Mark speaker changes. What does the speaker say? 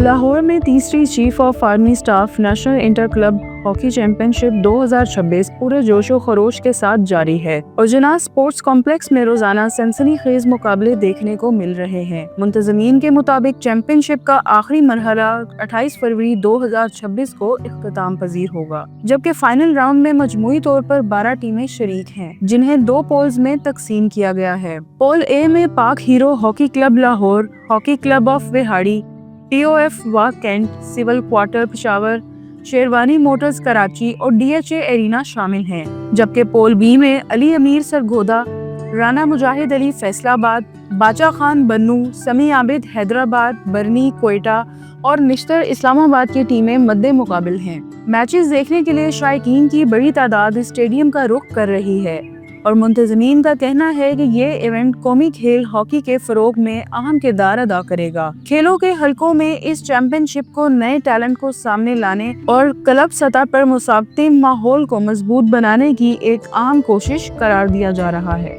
Speaker 1: لاہور میں تیسری chief of army staff national inter club hockey championship 2026 پورے جوش و خروش کے ساتھ جاری ہے اور جناح اسپورٹس کمپلیکس میں روزانہ سنسنی خیز مقابلے دیکھنے کو مل رہے ہیں۔ منتظمین کے مطابق چیمپئن شپ کا آخری مرحلہ 28 فروری 2026 کو اختتام پذیر ہوگا، جبکہ فائنل راؤنڈ میں مجموعی طور پر 12 ٹیمیں شریک ہیں، جنہیں 2 پولز میں تقسیم کیا گیا ہے۔ پول اے میں Pak hero hockey club Lahore, hockey club of Vehari, T O F Wah cantt, civil quarter Peshawar, Sherwani motors Karachi اور ڈی ایچ اے ایرینا شامل ہیں، جبکہ پول بی میں علی امیر سرگودا، رانا مجاہد علی فیصل آباد، باچا خان بنو، سمی عابد حیدرآباد، برنی کوئٹہ اور نشتر اسلام آباد کی ٹیمیں مد مقابل ہیں۔ میچز دیکھنے کے لیے شائقین کی بڑی تعداد اسٹیڈیم کا رخ کر رہی ہے اور منتظمین کا کہنا ہے کہ یہ ایونٹ قومی کھیل ہاکی کے فروغ میں اہم کردار ادا کرے گا۔ کھیلوں کے حلقوں میں اس چیمپئن شپ کو نئے ٹیلنٹ کو سامنے لانے اور کلب سطح پر مسابقتی ماحول کو مضبوط بنانے کی ایک اہم کوشش قرار دیا جا رہا ہے۔